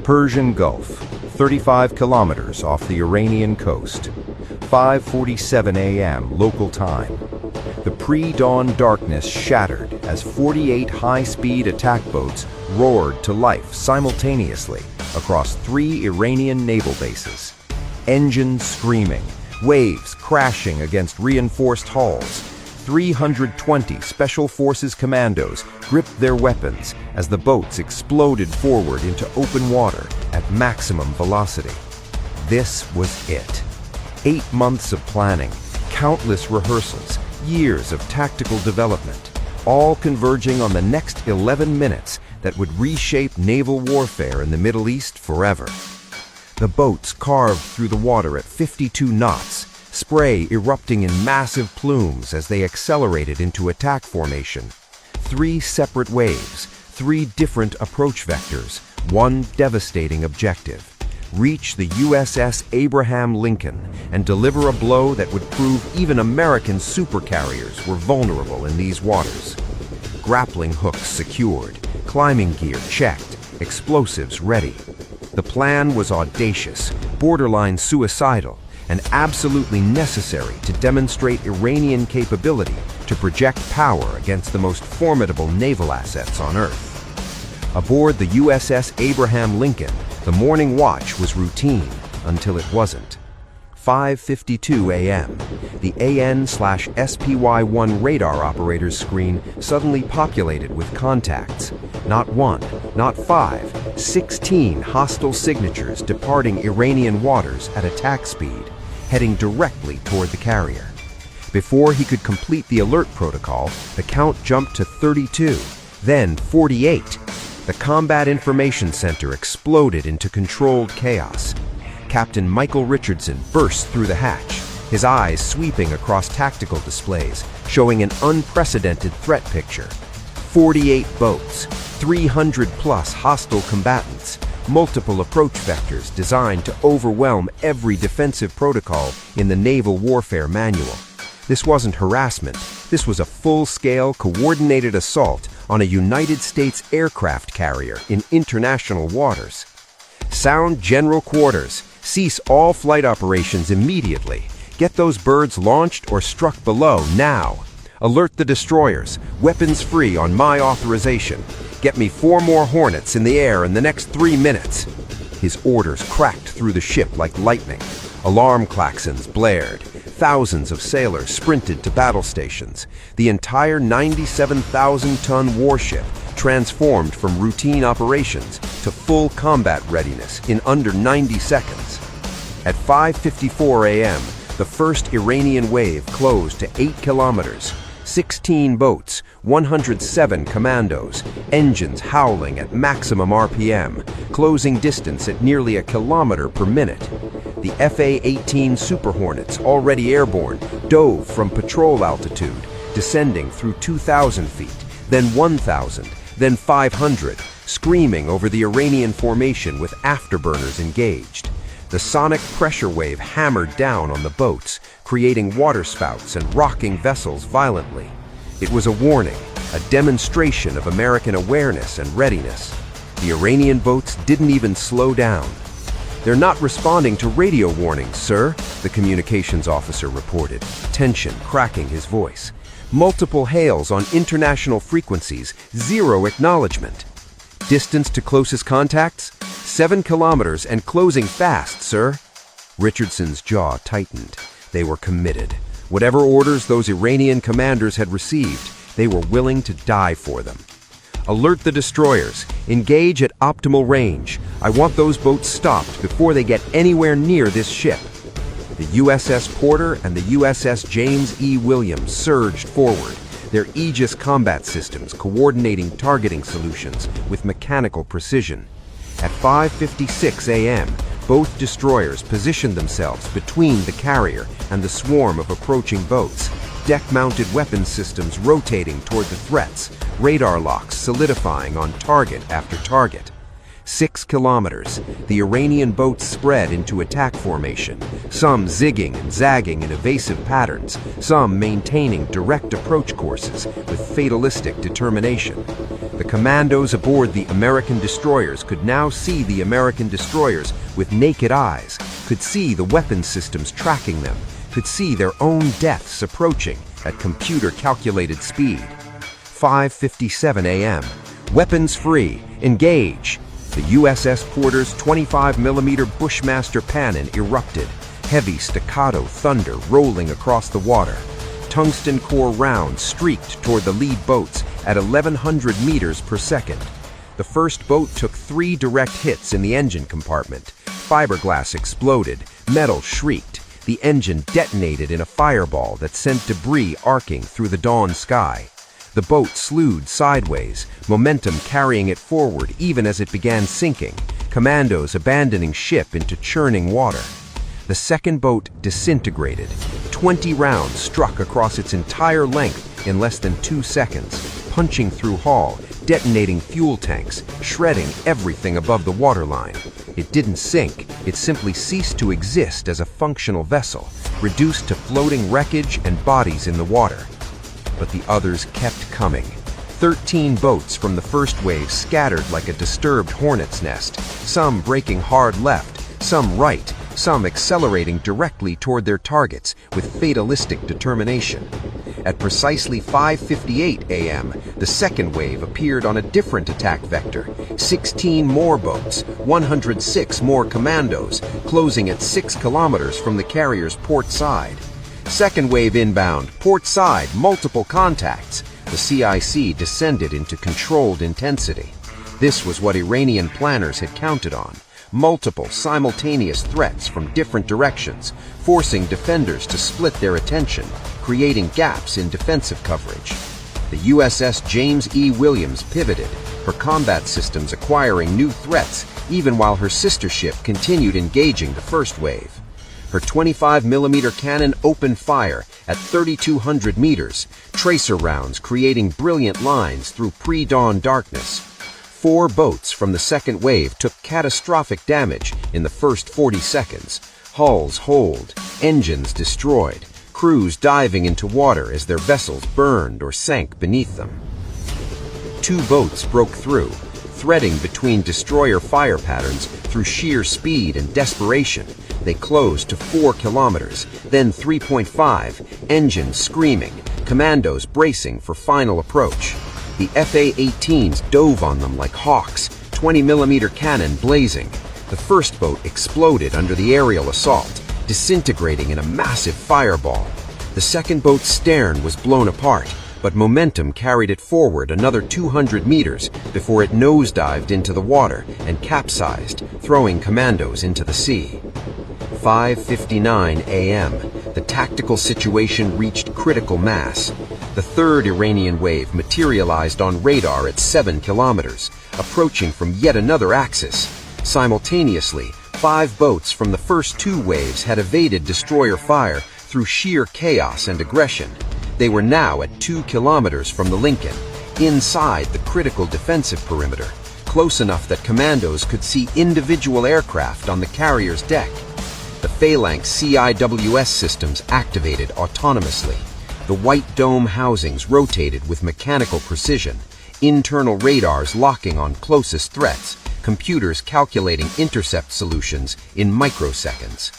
Persian Gulf, 35 kilometers off the Iranian coast. 5:47 a.m. local time. The pre-dawn darkness shattered as 48 high-speed attack boats roared to life simultaneously across 3 Iranian naval bases. Engines screaming, waves crashing against reinforced hulls. 320 Special Forces Commandos gripped their weapons as the boats exploded forward into open water at maximum velocity. This was it. 8 months of planning, countless rehearsals, years of tactical development, all converging on the next 11 minutes that would reshape naval warfare in the Middle East forever. The boats carved through the water at 52 knots, spray erupting in massive plumes as they accelerated into attack formation. 3 separate waves, 3 different approach vectors, 1 devastating objective: reach the USS Abraham Lincoln and deliver a blow that would prove even American supercarriers were vulnerable in these waters. Grappling hooks secured, climbing gear checked, explosives ready. The plan was audacious, borderline suicidal, and absolutely necessary to demonstrate Iranian capability to project power against the most formidable naval assets on Earth. Aboard the USS Abraham Lincoln, the morning watch was routine until it wasn't. 5:52 a.m. The AN/SPY-1 radar operator's screen suddenly populated with contacts. Not 1, not 5, 16 hostile signatures departing Iranian waters at attack speed, heading directly toward the carrier. Before he could complete the alert protocol, the count jumped to 32, then 48. The Combat Information Center exploded into controlled chaos. Captain Michael Richardson burst through the hatch, his eyes sweeping across tactical displays, showing an unprecedented threat picture. 48 boats, 300-plus hostile combatants, multiple approach vectors designed to overwhelm every defensive protocol in the Naval Warfare Manual. This wasn't harassment. This was a full-scale, coordinated assault on a United States aircraft carrier in international waters. Sound General Quarters. Cease all flight operations immediately. Get those birds launched or struck below now. Alert the destroyers. Weapons free on my authorization. Get me 4 more Hornets in the air in the next 3 minutes. His orders cracked through the ship like lightning. Alarm klaxons blared. Thousands of sailors sprinted to battle stations. The entire 97,000-ton warship transformed from routine operations to full combat readiness in under 90 seconds. At 5:54 a.m., the first Iranian wave closed to 8 kilometers. 16 boats, 107 commandos, engines howling at maximum RPM, closing distance at nearly a kilometer per minute. The FA-18 Super Hornets, already airborne, dove from patrol altitude, descending through 2,000 feet, then 1,000, then 500, screaming over the Iranian formation with afterburners engaged. The sonic pressure wave hammered down on the boats, creating waterspouts and rocking vessels violently. It was a warning, a demonstration of American awareness and readiness. The Iranian boats didn't even slow down. "They're not responding to radio warnings, sir," the communications officer reported, tension cracking his voice. "Multiple hails on international frequencies, 0 acknowledgement. Distance to closest contacts? 7 kilometers and closing fast, sir." Richardson's jaw tightened. They were committed. Whatever orders those Iranian commanders had received, they were willing to die for them. "Alert the destroyers. Engage at optimal range. I want those boats stopped before they get anywhere near this ship." The USS Porter and the USS James E. Williams surged forward, their Aegis combat systems coordinating targeting solutions with mechanical precision. At 5:56 a.m., both destroyers positioned themselves between the carrier and the swarm of approaching boats, deck-mounted weapon systems rotating toward the threats, radar locks solidifying on target after target. 6 kilometers, the Iranian boats spread into attack formation, some zigging and zagging in evasive patterns, some maintaining direct approach courses with fatalistic determination. The commandos aboard the American destroyers could now see the American destroyers with naked eyes, could see the weapon systems tracking them, could see their own deaths approaching at computer-calculated speed. 5:57 a.m. Weapons free. Engage. The USS Porter's 25mm Bushmaster cannon erupted, heavy staccato thunder rolling across the water. Tungsten core rounds streaked toward the lead boats at 1,100 meters per second. The first boat took 3 direct hits in the engine compartment. Fiberglass exploded, metal shrieked. The engine detonated in a fireball that sent debris arcing through the dawn sky. The boat slewed sideways, momentum carrying it forward even as it began sinking, commandos abandoning ship into churning water. The second boat disintegrated. 20 rounds struck across its entire length in less than 2 seconds, punching through hull, detonating fuel tanks, shredding everything above the waterline. It didn't sink, it simply ceased to exist as a functional vessel, reduced to floating wreckage and bodies in the water. But the others kept coming. 13 boats from the first wave scattered like a disturbed hornet's nest, some breaking hard left, some right, some accelerating directly toward their targets with fatalistic determination. At precisely 5:58 a.m., the second wave appeared on a different attack vector. 16 more boats, 106 more commandos, closing at 6 kilometers from the carrier's port side. Second wave inbound, port side, multiple contacts. The CIC descended into controlled intensity. This was what Iranian planners had counted on. Multiple simultaneous threats from different directions, forcing defenders to split their attention, creating gaps in defensive coverage. The USS James E. Williams pivoted, her combat systems acquiring new threats even while her sister ship continued engaging the first wave. Her 25mm cannon opened fire at 3,200 meters, tracer rounds creating brilliant lines through pre-dawn darkness. 4 boats from the second wave took catastrophic damage in the first 40 seconds. Hulls holed, engines destroyed, crews diving into water as their vessels burned or sank beneath them. 2 boats broke through, threading between destroyer fire patterns through sheer speed and desperation. They closed to 4 kilometers, then 3.5, engines screaming, commandos bracing for final approach. The FA-18s dove on them like hawks, 20mm cannon blazing. The first boat exploded under the aerial assault, disintegrating in a massive fireball. The second boat's stern was blown apart, but momentum carried it forward another 200 meters before it nosedived into the water and capsized, throwing commandos into the sea. 5:59 a.m. The tactical situation reached critical mass. The third Iranian wave materialized on radar at 7 kilometers, approaching from yet another axis. Simultaneously, 5 boats from the first 2 waves had evaded destroyer fire through sheer chaos and aggression. They were now at 2 kilometers from the Lincoln, inside the critical defensive perimeter, close enough that commandos could see individual aircraft on the carrier's deck. The Phalanx CIWS systems activated autonomously. The white dome housings rotated with mechanical precision, internal radars locking on closest threats, computers calculating intercept solutions in microseconds.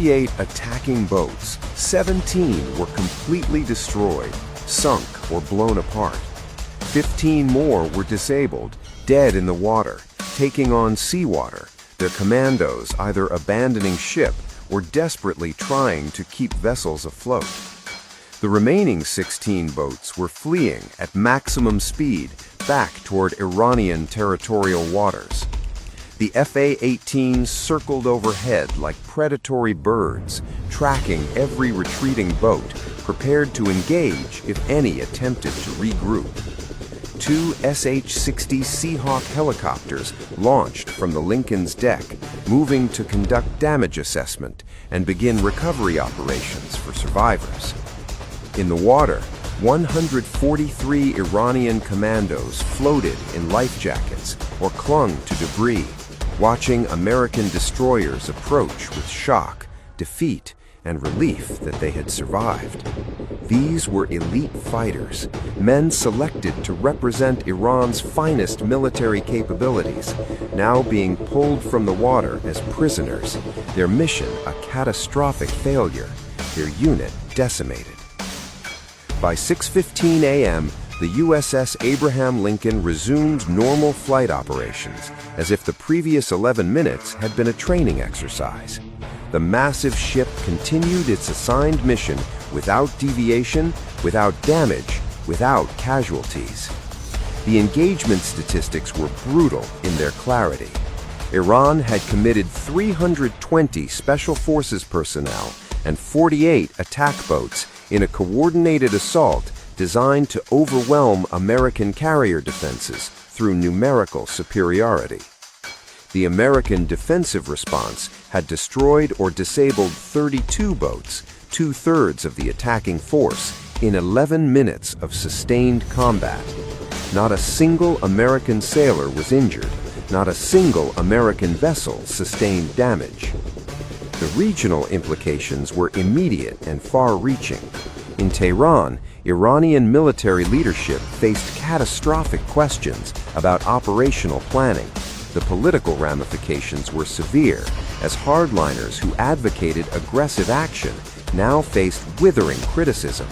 38 attacking boats, 17 were completely destroyed, sunk or blown apart. 15 more were disabled, dead in the water, taking on seawater, their commandos either abandoning ship or desperately trying to keep vessels afloat. The remaining 16 boats were fleeing at maximum speed back toward Iranian territorial waters. The FA-18s circled overhead like predatory birds, tracking every retreating boat, prepared to engage if any attempted to regroup. 2 SH-60 Seahawk helicopters launched from the Lincoln's deck, moving to conduct damage assessment and begin recovery operations for survivors. In the water, 143 Iranian commandos floated in life jackets or clung to debris, watching American destroyers approach with shock, defeat, and relief that they had survived. These were elite fighters, men selected to represent Iran's finest military capabilities, now being pulled from the water as prisoners, their mission a catastrophic failure, their unit decimated. By 6:15 a.m., the USS Abraham Lincoln resumed normal flight operations, as if the previous 11 minutes had been a training exercise. The massive ship continued its assigned mission without deviation, without damage, without casualties. The engagement statistics were brutal in their clarity. Iran had committed 320 Special Forces personnel and 48 attack boats in a coordinated assault designed to overwhelm American carrier defenses through numerical superiority. The American defensive response had destroyed or disabled 32 boats, 2/3 of the attacking force, in 11 minutes of sustained combat. Not a single American sailor was injured. Not a single American vessel sustained damage. The regional implications were immediate and far-reaching. In Tehran, Iranian military leadership faced catastrophic questions about operational planning. The political ramifications were severe, as hardliners who advocated aggressive action now faced withering criticism.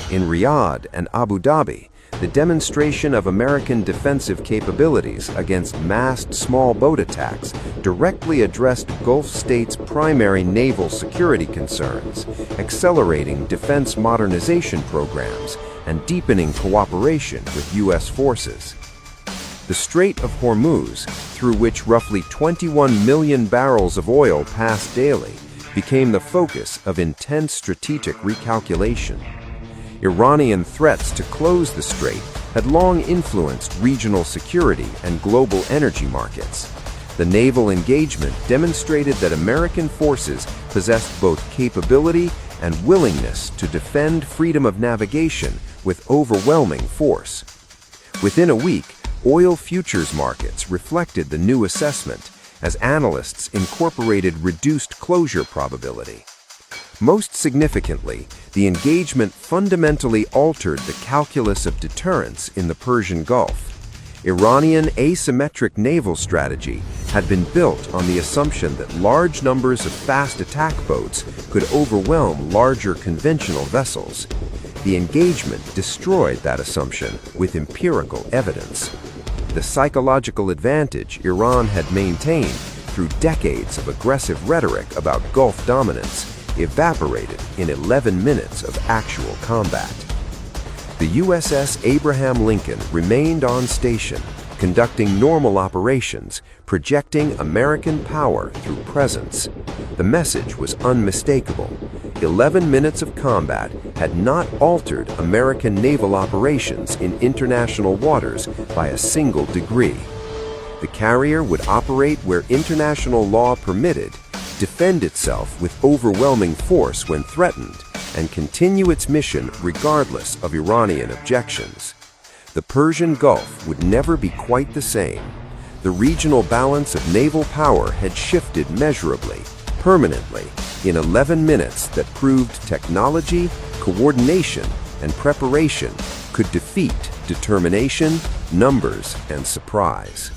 In Riyadh and Abu Dhabi, the demonstration of American defensive capabilities against massed small boat attacks directly addressed Gulf states' primary naval security concerns, accelerating defense modernization programs and deepening cooperation with U.S. forces. The Strait of Hormuz, through which roughly 21 million barrels of oil passed daily, became the focus of intense strategic recalculation. Iranian threats to close the strait had long influenced regional security and global energy markets. The naval engagement demonstrated that American forces possessed both capability and willingness to defend freedom of navigation with overwhelming force. Within a week, oil futures markets reflected the new assessment as analysts incorporated reduced closure probability. Most significantly, the engagement fundamentally altered the calculus of deterrence in the Persian Gulf. Iranian asymmetric naval strategy had been built on the assumption that large numbers of fast attack boats could overwhelm larger conventional vessels. The engagement destroyed that assumption with empirical evidence. The psychological advantage Iran had maintained through decades of aggressive rhetoric about Gulf dominance evaporated in 11 minutes of actual combat. The USS Abraham Lincoln remained on station, conducting normal operations, projecting American power through presence. The message was unmistakable. 11 minutes of combat had not altered American naval operations in international waters by a single degree. The carrier would operate where international law permitted, defend itself with overwhelming force when threatened, and continue its mission regardless of Iranian objections. The Persian Gulf would never be quite the same. The regional balance of naval power had shifted measurably, permanently, in 11 minutes that proved technology, coordination, and preparation could defeat determination, numbers, and surprise.